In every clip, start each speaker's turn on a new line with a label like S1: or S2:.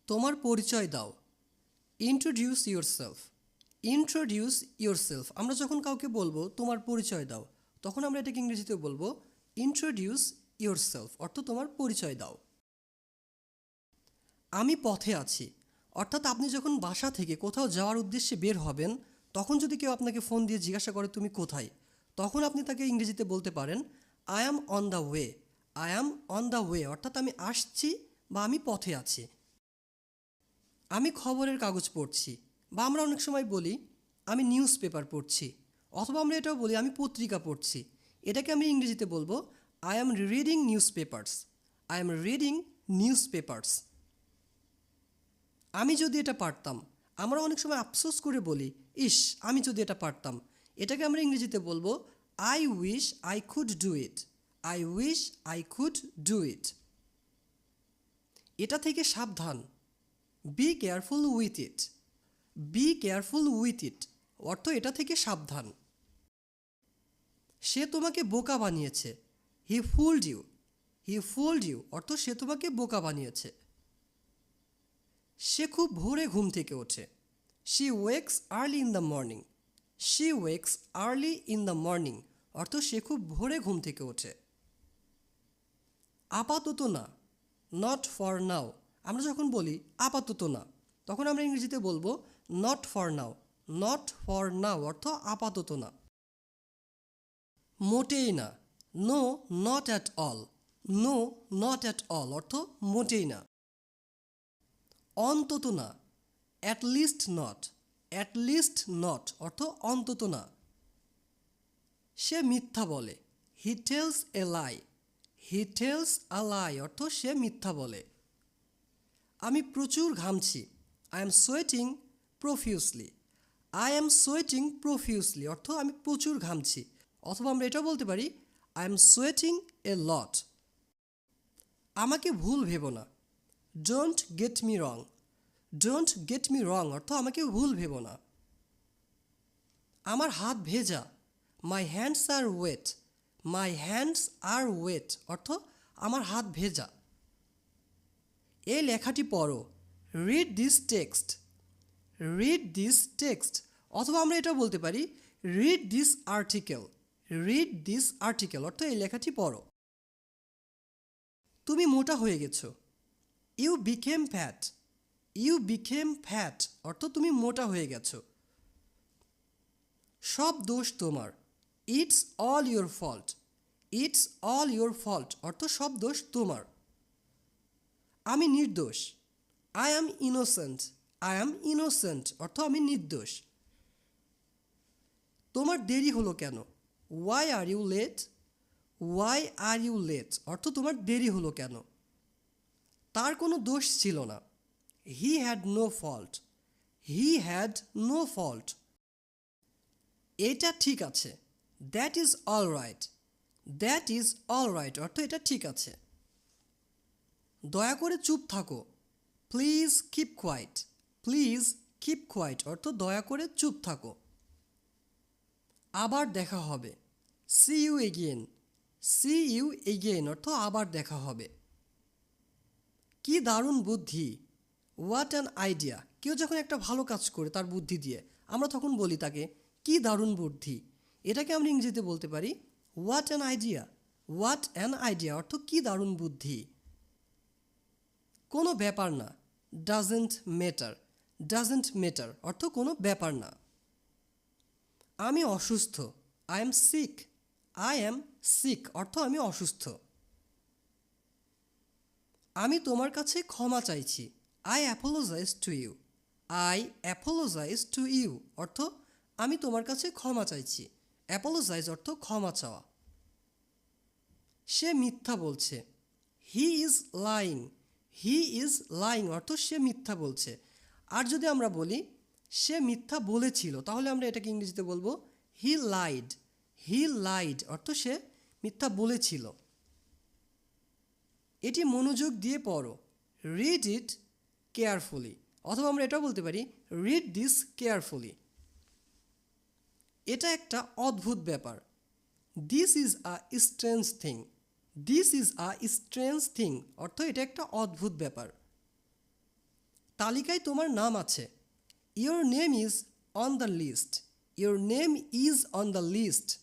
S1: তোমার পরিচয় দাও। Introduce yourself. ইন্ট্রোডিউস ইয়োরসেলফ আমরা যখন কাউকে বলবো তোমার পরিচয় দাও, তখন আমরা এটাকে ইংরেজিতে বলবো ইন্ট্রোডিউস ইয়োরসেলফ, অর্থ তোমার পরিচয় দাও। আমি পথে আছি, অর্থাৎ আপনি যখন বাসা থেকে কোথাও যাওয়ার উদ্দেশ্যে বের হবেন, তখন যদি কেউ আপনাকে ফোন দিয়ে জিজ্ঞাসা করে তুমি কোথায়, তখন আপনি তাকে ইংরেজিতে বলতে পারেন I am on the way. I am on the way অর্থাৎ আমি আসছি বা আমি পথে আছি। আমি খবরের কাগজ পড়ছি, বা আমরা অনেক সময় বলি আমি নিউজ পেপার পড়ছি, অথবা আমরা এটাও বলি আমি পত্রিকা পড়ছি। এটাকে আমি ইংরেজিতে বলবো I am reading news papers. I am reading news papers. আমি যদি এটা পারতাম, আমরা অনেক সময় আফসোস করে বলি ইস আমি যদি এটা পারতাম। এটাকে আমরা ইংরেজিতে বলবো I wish I could do it. I wish I could do it. এটা থেকে সাবধান। Be careful with it. Be careful with it অর্থ এটা থেকে সাবধান। সে তোমাকে বোকা বানিয়েছে। He fooled you. He fooled you অর্থ সে তোমাকে বোকা বানিয়েছে। সে খুব ভোরে ঘুম থেকে ওঠে। She wakes early in the morning. She wakes early in the morning অর্থ সে খুব ভোরে ঘুম থেকে ওঠে। আপাতত না, নট ফর নাও। আমরা যখন বলি আপাতত না, তখন আমরা ইংরেজিতে বলবো not for now. Not for now অর্থ আপাতত না। মোটেই না, no not at all. No not at all অর্থ মোটেই না। অন্তত না, at least not. At least not অর্থ অন্তত না। সে মিথ্যা বলে। He tells a lie. He tells আ লাই অর্থ সে মিথ্যা বলে। আমি প্রচুর ঘামছি। I am sweating profusely. I am sweating profusely অর্থ আমি প্রচুর ঘামছি, অথবা আমরা এটাও বলতে পারি I am sweating a lot. আমাকে ভুল ভেবো না। Don't get me wrong. Don't get me wrong অর্থ আমাকে ভুল ভেবো না। আমার হাত ভেজা। My hands are wet. My hands are wet অর্থ আমার হাত ভেজা। এই লেখাটি পড়ো। Read this text. Read this text অথবা আমরা এটাও বলতে পারি read this article. Read this article অর্থ এই লেখাটি পড়ো। তুমি মোটা হয়ে গেছো। You became fat. You became fat অর্থ তুমি মোটা হয়ে গেছো। সব দোষ তোমার। It's all your fault. It's all your fault অর্থ সব দোষ তোমার। আমি নির্দোষ। I am innocent. I am innocent অর্থ আমি নির্দোষ। তোমার দেরি হলো কেন? Why are you late. Why are you late অর্থ তোমার দেরি হলো কেন? তার কোনো দোষ ছিল না। He had no fault. He had no fault. এটা ঠিক আছে। That is all right. That is all right অর্থ এটা ঠিক আছে। দয়া করে চুপ থাকো। Please keep quiet. Please keep quiet অর্থ দয়া করে চুপ থাকো। আবার দেখা হবে। See you again. See you again অর্থ আবার দেখা হবে। কি দারুণ বুদ্ধি। What an idea. কেউ যখন একটা ভালো কাজ করে তার বুদ্ধি দিয়ে, আমরা তখন বলি তাকে কি দারুণ বুদ্ধি। এটাকে আমরা ইংরেজিতে বলতে পারি what an idea. What an idea অর্থ কি দারুণ বুদ্ধি। কোনো ব্যাপার না। Doesn't matter. ডাজেন্ট ম্যাটার অর্থ কোনো ব্যাপার না। আমি অসুস্থ। I am sick. I am sick অর্থ আমি অসুস্থ। আমি তোমার কাছে ক্ষমা চাইছি। I apologise to you. I apologise to you অর্থ আমি তোমার কাছে ক্ষমা চাইছি। অ্যাপোলোজাইজ অর্থ ক্ষমা চাওয়া। সে মিথ্যা বলছে। He is lying. He is lying অর্থ সে মিথ্যা বলছে। আর যদি আমরা বলি সে মিথ্যা বলেছিল, তাহলে আমরা এটাকে ইংরেজিতে বলবো হি লাইড। হি লাইড অর্থ সে মিথ্যা বলেছিল। এটি মনোযোগ দিয়ে পড়ো। রিড ইট কেয়ারফুলি অথবা আমরা এটাও বলতে পারি রিড দিস কেয়ারফুলি। এটা একটা অদ্ভুত ব্যাপার। This is a strange thing. This is a strange thing অর্থ এটা একটা অদ্ভুত ব্যাপার। তালিকায় তোমার নাম আছে। Your name is on the list. Your name is on the list.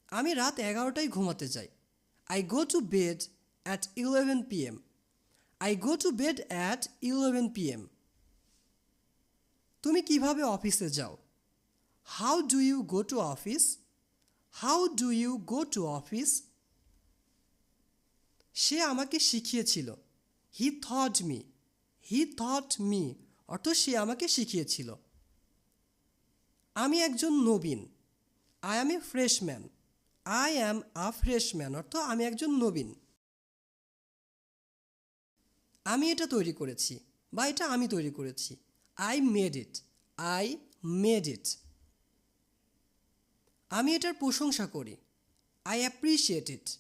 S1: আমি রাত 11টায় ঘুমাতে যাই। I go to bed at 11 PM. I go to bed at 11 PM. তুমি কিভাবে অফিসে যাও? How do you go to office? How do you go to office? সে আমাকে শিখিয়েছিল। He taught me. He taught me অর্থ সে আমাকে শিখিয়েছিল। আমি একজন নবীন। I am a freshman. I am a freshman অর্থ আমি একজন নবীন। আমি এটা তৈরি করেছি বা এটা আমি তৈরি করেছি। I made it. I made it. আমি এটার প্রশংসা করি। I appreciate it.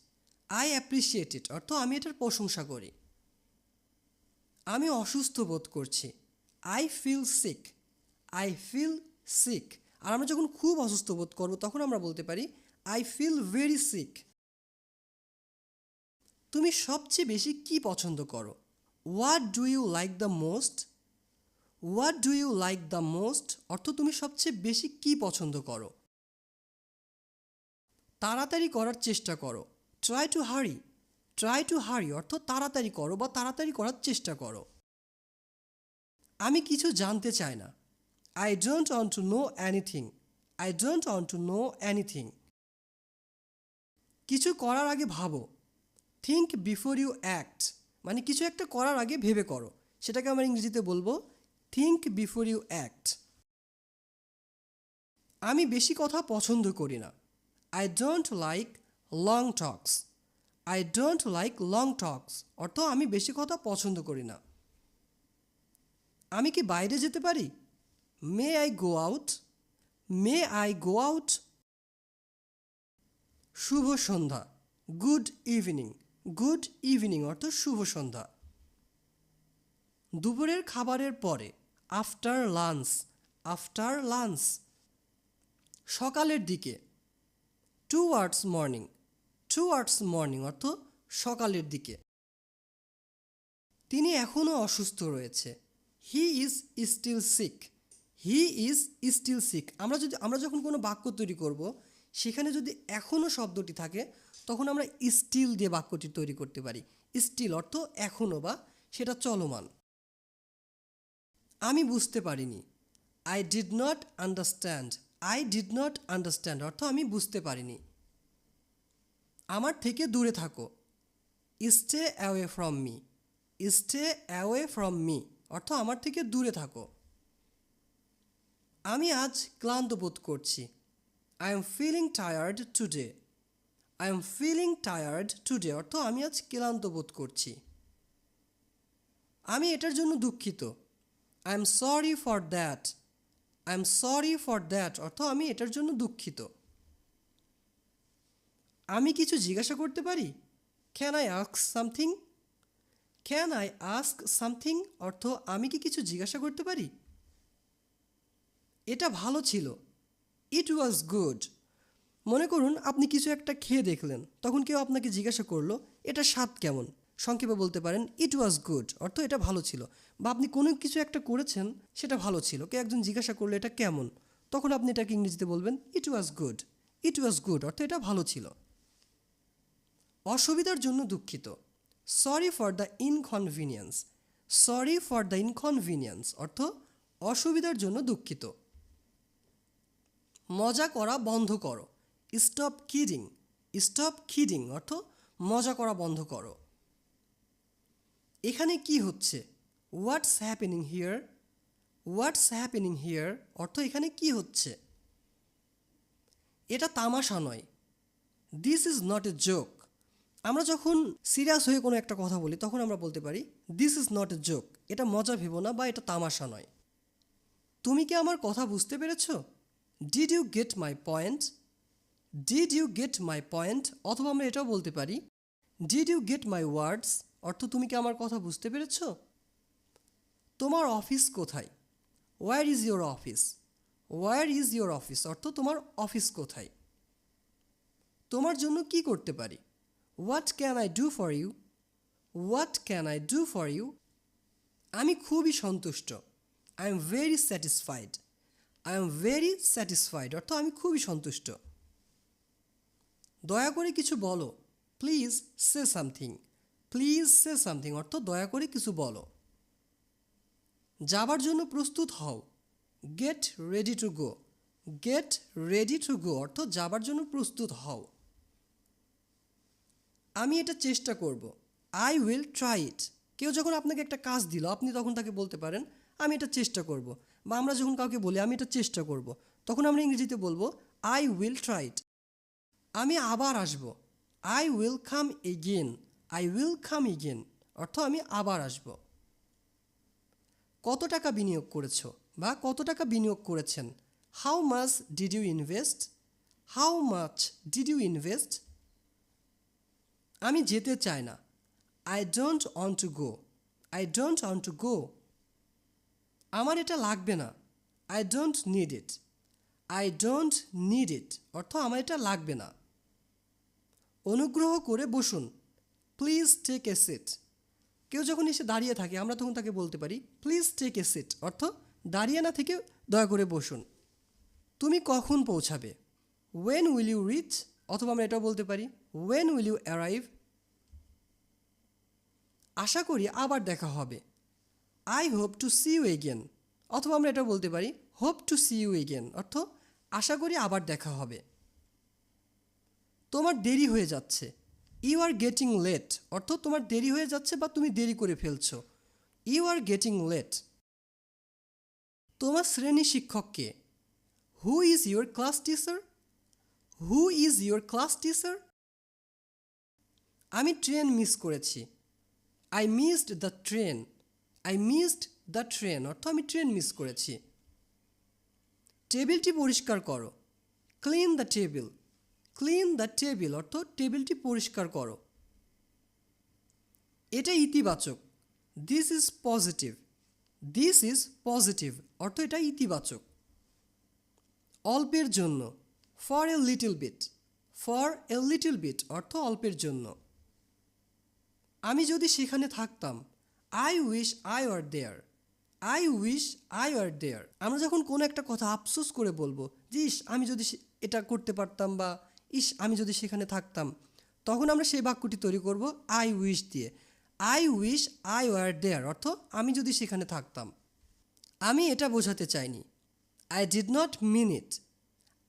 S1: I appreciate it অর্থ আমি এটার প্রশংসা করি। আমি অসুস্থ বোধ করছি। I feel sick. I feel sick. আর আমরা যখন খুব অসুস্থ বোধ করব তখন আমরা বলতে পারি আই ফিল ভেরি সিক। তুমি সবচেয়ে বেশি কি পছন্দ করো? What do you like the most? What do you like the most অর্থ তুমি সবচেয়ে বেশি কি পছন্দ করো? তাড়াতাড়ি করার চেষ্টা করো। ট্রাই টু হারি। ট্রাই টু হারি অর্থ তাড়াতাড়ি করো বা তাড়াতাড়ি করার চেষ্টা করো। আমি কিছু জানতে চাই না। I don't want to know anything. I don't want to know anything. কিছু করার আগে ভাবো। থিঙ্ক বিফোর ইউ অ্যাক্ট মানে কিছু একটা করার আগে ভেবে করো। সেটাকে আমরা ইংরেজিতে বলবো থিঙ্ক বিফোর ইউ অ্যাক্ট। আমি বেশি কথা পছন্দ করি না। I don't like long talks. I don't like long talks অর্থ আমি বেশি কথা পছন্দ করি না। আমি কি বাইরে যেতে পারি? May I go out? May I go out? শুভ সন্ধ্যা। Good evening. গুড ইভিনিং অর্থ শুভ সন্ধ্যা। দুপুরের খাবারের পরে। After lunch. After lunch. সকালের দিকে। Towards morning. টুয়ার্ডস মর্নিং অর্থ সকালের দিকে। তিনি এখনও অসুস্থ রয়েছে। He is still sick. He is still sick. আমরা যখন কোনো বাক্য তৈরি করব সেখানে যদি এখনও শব্দটি থাকে তখন আমরা স্টিল দিয়ে বাক্যটি তৈরি করতে পারি। স্টিল অর্থ এখনও বা সেটা চলমান। আমি বুঝতে পারিনি। I did not understand. I did not understand অর্থ আমি বুঝতে পারিনি। আমার থেকে দূরে থাকো। Stay away from me. Stay away from me অর্থ আমার থেকে দূরে থাকো। আমি আজ ক্লান্ত বোধ করছি। I am feeling tired today. I am feeling tired today অর্থ আমি আজ ক্লান্ত বোধ করছি। আমি এটার জন্য দুঃখিত। I am sorry for that. I am sorry for that অর্থ আমি এটার জন্য দুঃখিত। আমি কিছু জিজ্ঞাসা করতে পারি? Can I ask something? Can I ask something অর্থ আমি কি কিছু জিজ্ঞাসা করতে পারি? এটা ভালো ছিল। ইট ওয়াজ গুড। মনে করুন আপনি কিছু একটা খেয়ে দেখলেন, তখন কেউ আপনাকে জিজ্ঞাসা করলো এটা স্বাদ কেমন? সংক্ষেপে বলতে পারেন ইট ওয়াজ গুড অর্থ এটা ভালো ছিল। বা আপনি কোনো কিছু একটা করেছেন সেটা ভালো ছিল, কেউ একজন জিজ্ঞাসা করলো এটা কেমন, তখন আপনি এটাকে ইংরেজিতে বলবেন ইট was good. It was good অর্থ এটা ভালো ছিল। অসুবিধার জন্য দুঃখিত। Sorry for the inconvenience. Sorry for the inconvenience অর্থ অসুবিধার জন্য দুঃখিত। মজা করা বন্ধ করো। Stop kidding. স্টপ কিডিং অর্থ মজা করা বন্ধ করো। এখানে কি হচ্ছে? What's happening here. What's happening here অর্থ এখানে কি হচ্ছে? এটা তামাশা নয়। This is not a joke. আমরা যখন সিরিয়াস হয়ে কোনো একটা কথা বলি তখন আমরা বলতে পারি this is not a joke. এটা মজা ভেবো না বা এটা তামাশা নয়। তুমি কি আমার কথা বুঝতে পেরেছো? Did you get my point? Did you get my point অথবা আমরা এটাও বলতে পারি did you get my words অর্থ তুমি কি আমার কথা বুঝতে পেরেছ? তোমার অফিস কোথায়? Where is your office. Where is your office অর্থ তোমার অফিস কোথায়? তোমার জন্য কি করতে পারি? What can I do for you? What can I do for you? আমি খুবই সন্তুষ্ট। I am very satisfied. I am very satisfied অর্থ আমি খুবই সন্তুষ্ট। দয়া করে কিছু বলো। Please say something. Please say something অর্থ দয়া করে কিছু বলো। যাবার জন্য প্রস্তুত হও। Get ready to go. Gate ready to go অর্থ যাবার জন্য প্রস্তুত হও। আমি এটা চেষ্টা করব। I will try it. কেউ যখন আপনাকে একটা কাজ দিল আপনি তখন তাকে বলতে পারেন আমি এটা চেষ্টা করব, বা আমরা যখন কাউকে বলি আমি এটা চেষ্টা করব, তখন আমরা ইংরেজিতে বলবো আই উইল ট্রাই ইট। আমি আবার আসব। I will come again. I will come again অর্থ আমি আবার আসব। কত টাকা বিনিয়োগ করেছো বা কত টাকা বিনিয়োগ করেছেন? How much did you invest? How much did you invest? আমি যেতে চাই না। I don't want to go. I don't want to go. আমার এটা লাগবে না। I don't need it. I don't need it অর্থ আমার এটা লাগবে না। অনুগ্রহ করে বসুন। Please take a seat. কেউ যখন এসে দাঁড়িয়ে থাকে আমরা তখন তাকে বলতে পারি প্লিজ টেক এ সিট অর্থ দাঁড়িয়ে না থেকে দয়া করে বসুন। তুমি কখন পৌঁছাবে? ওয়েন উইল ইউ রিচ অথবা আমরা এটাও বলতে পারি ওয়েন উইল ইউ অ্যারাইভ। আশা করি আবার দেখা হবে। I hope to see you again অথবা আমরা এটাও বলতে পারি hope to see you again অর্থ আশা করি আবার দেখা হবে। তোমার দেরি হয়ে যাচ্ছে। ইউ আর গেটিং লেট অর্থ তোমার দেরি হয়ে যাচ্ছে বা তুমি দেরি করে ফেলছো। You are getting late. তোমার শ্রেণী শিক্ষক কে? Who is your class teacher? Who is your class teacher? আমি ট্রেন মিস করেছি। I missed the train. I missed the train অর্থ আমি ট্রেন মিস করেছি। টেবিলটি পরিষ্কার করো। Clean the table. Clean the table অর্থ টেবিলটি পরিষ্কার করো। এটা ইতিবাচক। This is positive. This is positive অর্থ এটা ইতিবাচক। অল্পের জন্য। For a little bit. For a little bit অর্থ অল্পের জন্য। আমি যদি সেখানে থাকতাম। I wish I were there. I wish I were there. আমরা যখন কোনো একটা কথা আফসোস করে বলবো যে ইস আমি যদি এটা করতে পারতাম বা ইস আমি যদি সেখানে থাকতাম, তখন আমরা সেই বাক্যটি তৈরি করব আই উইশ দিয়ে। I wish I were there অর্থ আমি যদি সেখানে থাকতাম। আমি এটা বোঝাতে চাইনি। I did not mean it.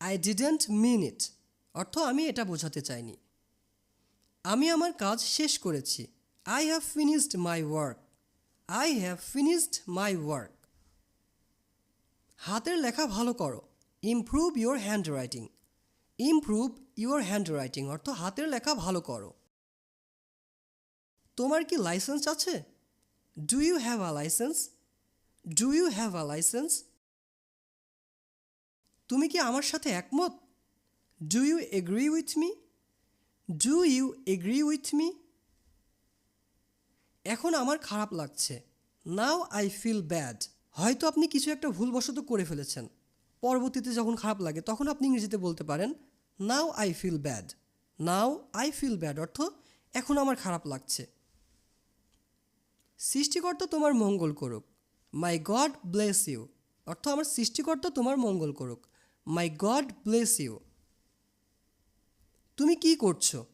S1: I didn't mean it অর্থ আমি এটা বোঝাতে চাইনি। আমি আমার কাজ শেষ করেছি। I have finished my work. I have finished my work. হাতের লেখা ভালো করো। Improve your hand writing. Improve your hand writing অর্থ হাতের লেখা ভালো করো। তোমার কি লাইসেন্স আছে? Do you have a licence? Do you have a licence? তুমি কি আমার সাথে একমত? Do you agree with me? Do you agree with me? এখন আমার খারাপ লাগছে। Now I feel bad. হয়তো আপনি কিছু একটা ভুলবশত করে ফেলেছেন। পরবর্তীতে যখন খারাপ লাগে তখন আপনি ইংরেজিতে বলতে পারেন now I feel bad. Now I feel bad অর্থ এখন আমার খারাপ লাগছে। সৃষ্টিকর্তা তোমার মঙ্গল করুক। মাই গড ব্লেস ইউ অর্থ আমার সৃষ্টিকর্তা তোমার মঙ্গল করুক। My God bless you. তুমি কি করছো?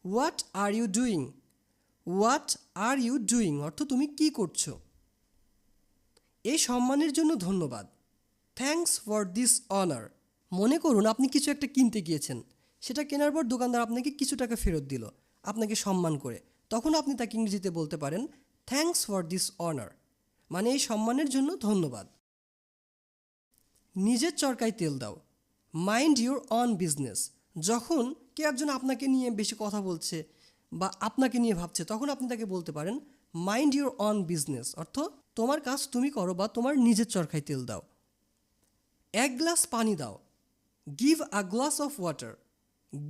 S1: What are you doing? What are you doing অর্থ তুমি কি করছো? এই সম্মানের জন্য ধন্যবাদ। Thanks for this honour. মনে করুন আপনি কিছু একটা কিনতে গিয়েছেন, সেটা কেনার পর দোকানদার আপনাকে কিছু টাকা ফেরত দিল আপনাকে সম্মান করে, তখন আপনি তাকে ইংরেজিতে বলতে পারেন থ্যাঙ্কস ফর দিস অনার, মানে এই সম্মানের জন্য ধন্যবাদ। নিজের চরকায় তেল দাও। Mind your on business. যখন কেউ একজন আপনাকে নিয়ে বেশি কথা বলছে বা আপনাকে নিয়ে ভাবছে তখন আপনি তাকে বলতে পারেন মাইন্ড ইউর অন বিজনেস অর্থ তোমার কাজ তুমি করো বা তোমার নিজের চরকায় তেল দাও। এক গ্লাস পানি দাও। Give a glass of water.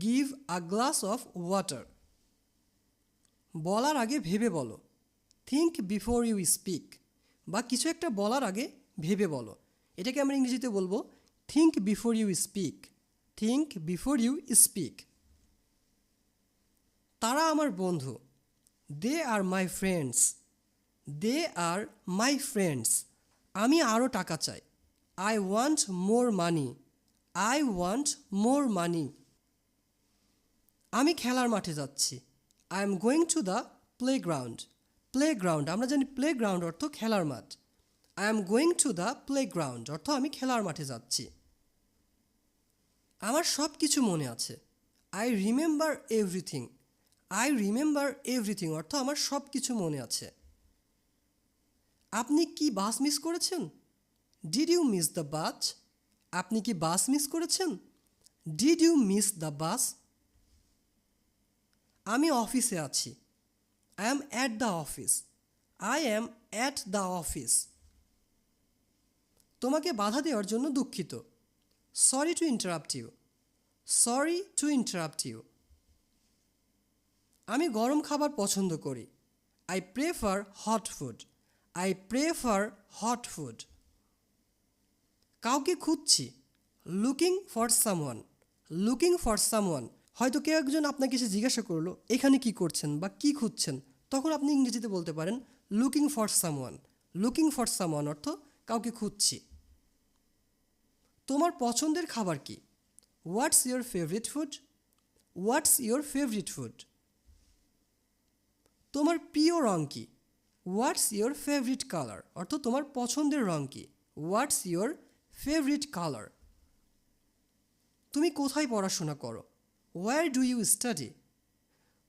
S1: Give a glass of water. বলার আগে ভেবে বলো। থিঙ্ক বিফোর ইউ স্পিক, বা কিছু একটা বলার আগে ভেবে বলো। এটাকে আমরা ইংরেজিতে বলবো think before you speak. Think before you speak. তারা আমার বন্ধু। They are my friends. They are my friends. আমি আরও টাকা চাই। I want more money. I want more money. আমি খেলার মাঠে যাচ্ছি। I am going to the playground. Playground, আমরা জানি প্লেগ্রাউন্ড অর্থ খেলার মাঠ। I am going to the playground অর্থ আমি খেলার মাঠে যাচ্ছি। আমার সব কিছু মনে আছে। I remember everything. I remember everything অর্থ আমার সব কিছু মনে আছে। আপনি কি বাস মিস করেছেন? Did you miss the bus? আপনি কি বাস মিস করেছেন? Did you miss the bus? আমি অফিসে আছি। I am at the office. I am at the office. তোমাকে বাধা দেওয়ার জন্য দুঃখিত। Sorry to interrupt you. Sorry to interrupt you. আমি গরম খাবার পছন্দ করি। I prefer hot food. I prefer hot food. কাউকে খুঁজছি। Looking for someone. Looking for someone, হয়তো কেউ একজন আপনাকে এসে জিজ্ঞাসা করলো এখানে কি করছেন বা কি খুঁজছেন, তখন আপনি ইংরেজিতে বলতে পারেন looking for someone. Looking for someone অর্থ কাউকে খুঁজছি। তোমার পছন্দের খাবার কি? What's your favourite food? What's your favourite food? তোমার প্রিয় রং কি? হোয়াটস ইয়োর ফেভারিট কালার অর্থ তোমার পছন্দের রং কি? What's your favourite colour? তুমি কোথায় পড়াশোনা করো? Where do you study?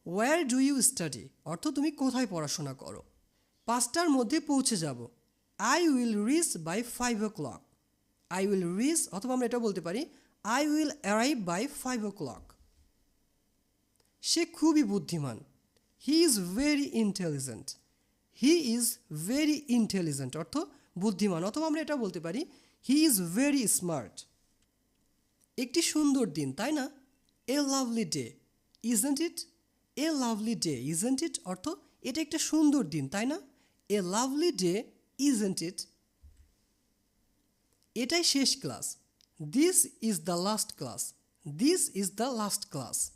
S1: Where do you study অর্থ তুমি কোথায় পড়াশোনা করো? 5টার মধ্যে পৌঁছে যাব। I will reach by 5 o'clock। I will reach অথবা আমরা এটা বলতে পারি I will arrive by 5 o'clock। সে খুবই বুদ্ধিমান। He is very intelligent. He is very intelligent অর্থ বুদ্ধিমান, অথবা আমরা এটা বলতে পারি হি ইজ ভেরি স্মার্ট। একটি সুন্দর দিন, তাই না? A lovely day, isn't it? A lovely day, isn't it অর্থ এটা একটা সুন্দর দিন, তাই না? A lovely day, isn't it? এটাই শেষ class. This is the last class. This is the last class.